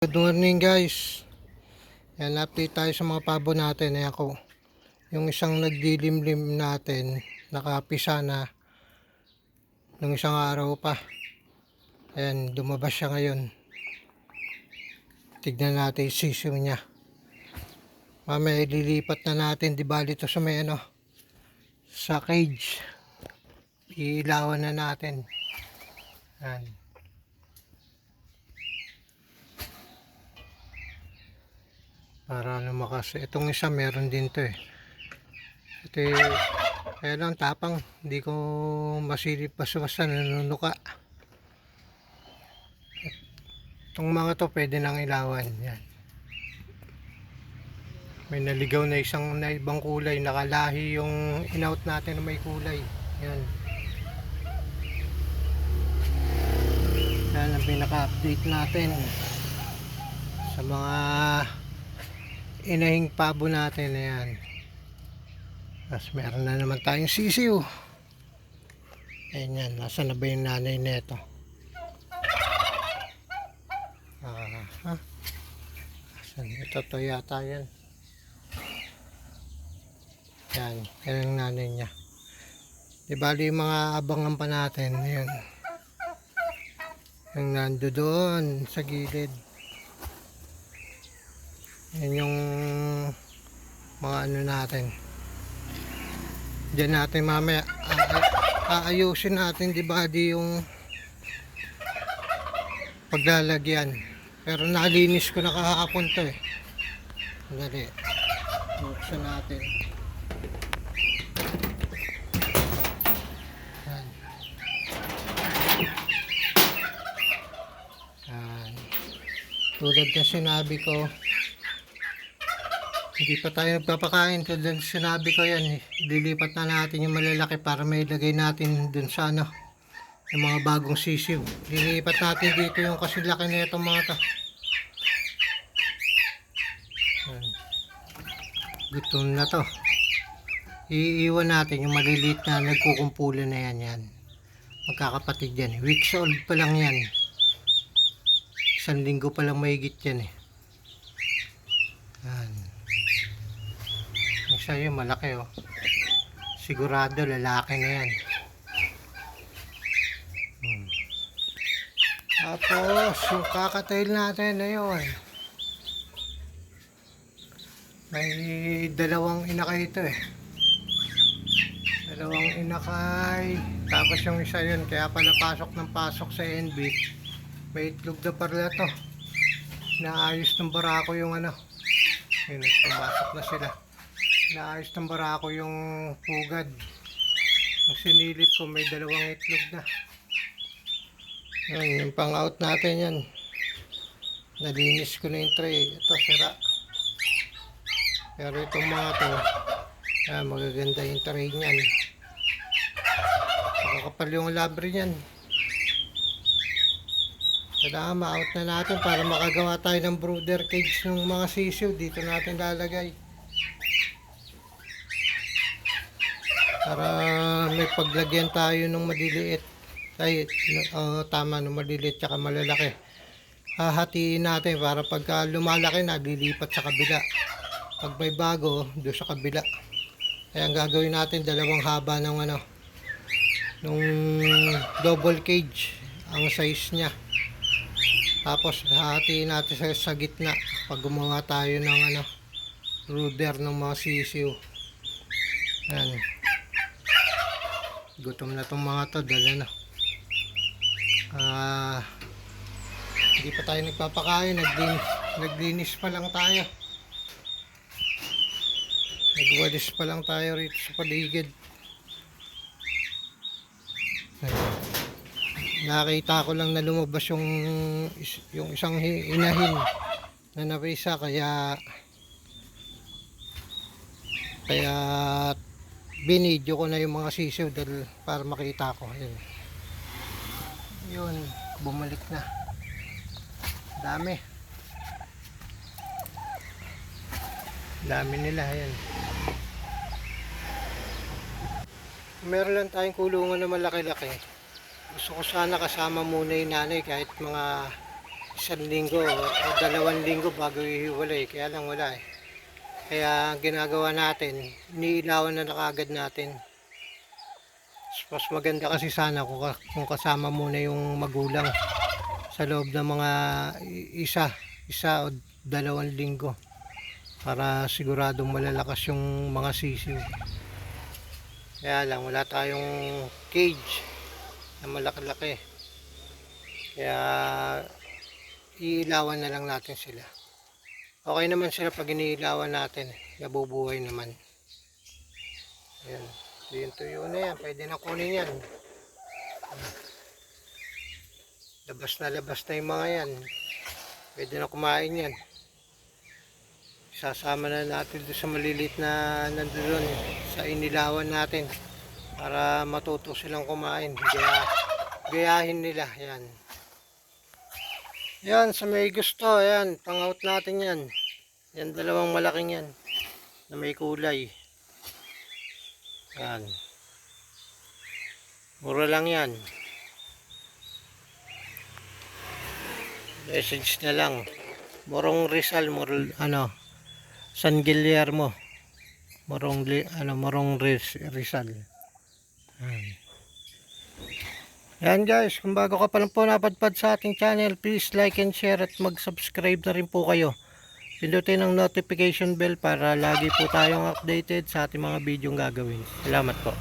Good morning guys. Yan, update tayo sa mga pabo natin. Ayan ko. Yung isang nagdilimlim natin, nakapisa na nung isang araw pa. Ayan, lumabas siya ngayon. Tignan natin yung sisiw niya. Mamaya ililipat na natin. Di bali ito sa may sa cage. Iilawan na natin. Ayan. Para lumakas. Itong isa meron din to eh. Ito kaya lang tapang. Hindi ko masilip basta nanunuka. Itong mga to pwede nang ilawan. Yan. May naligaw na isang na ibang kulay. Nakalahi yung in-out natin na may kulay. Yan. Yan ang pinaka-update natin sa mga inahing pabo natin. Ayan. Tapos meron na naman tayong sisiw. Ayan yan. Nasaan na ba yung nanay neto? Ito to yata yan. Yan. Yan ang nanay niya. Di bali yung mga abangan pa natin. Ayan. Yung nando doon sa gilid. Yan yung mga natin. Diyan natin mamaya aayusin natin di ba yung paglalagyan. Pero nalinis ko na kahapon to eh. Dali. Buksan natin. Yan. Yan. Tulad na sinabi ko, hindi pa tayo nagpapakain. Tulad sinabi ko yan eh. Lilipat na natin yung malalaki para may ilagay natin dun sa yung mga bagong sisiw. Lilipat natin dito yung kasilaki na itong mga to. Yan. Gutom na to. Iiwan natin yung maliliit na nagkukumpulo na yan. Magkakapatid yan. Weeks old pa lang yan. 1 linggo pa lang mahigit yan eh. Yan. Isa yung malaki oh. Sigurado lalaki na yan. Tapos yung kakatail natin ayun. May dalawang inakay ito eh. Dalawang inakay. Tapos yung isa yun kaya pala pasok ng pasok sa NB. May itlog na parla to. Naayos ng barako yung Yun, pumasok na sila. Naayos ng barako yung pugad. Ang sinilip ko may dalawang itlog na. Yan, yung pang out natin yan. Nalinis ko na yung tray. Ito sira. Pero itong mga to, magaganda yung tray niyan. Makakapal yung labre niyan. Kailangan ma-out na natin para makagawa tayo ng brooder cage ng mga sisiw. Dito natin lalagay. Para may paglagyan tayo ng maliliit. Tama, ng maliliit tsaka malalaki. Hahatiin natin para pagka lumalaki na, lilipat sa kabila. Pag may bago, doon sa kabila. Kaya ang gagawin natin, dalawang haba ng nung double cage ang size niya. Tapos hahatiin natin sa gitna pag gumawa tayo ng brooder ng mga sisiw. Yan. Gutom na tong mga to, dala na. Hindi pa tayo nagpapakain, naglinis pa lang tayo. Nagwalis pa lang tayo rito sa paligid. Nakita ko lang na lumabas yung isang inahin na napisa kaya binidyo ko na yung mga sisiw dahil para makita ko. Yun, bumalik na. Dami nila. Ayan. Meron lang tayong kulungan na malaki-laki. Gusto ko sana kasama muna yung nanay kahit mga isang linggo o 2 linggo bago ihiwalay. Kaya lang wala eh. Kaya ang ginagawa natin, iniilawan na kaagad natin. Mas maganda kasi sana kung kasama muna yung magulang sa loob ng mga isa o 2 linggo para siguradong malalakas yung mga sisiw. Kaya lang wala tayong cage na malaki-laki, kaya iilawan na lang natin sila. Okay naman sila pag iniilawan natin, nabubuhay naman. Ayan, yung tuyo na yan, pwede na kunin yan. Labas na yung mga yan, pwede na kumain yan. Sasama na natin doon sa malilit na nandoon sa inilawan natin para matuto silang kumain. Gayahin nila yan. Yan, sa may gusto, yan, pang-out natin yan. Yan, 2 malaking yan na may kulay. Yan, mura lang yan. Message na lang. Morong Rizal, San Guillermo. Morong Rizal. Yan guys, kung bago ka pa lang po napadpad sa ating channel, please like and share at mag-subscribe na rin po kayo. Pindutin ang notification bell para lagi po tayong updated sa ating mga video gagawin. Salamat po.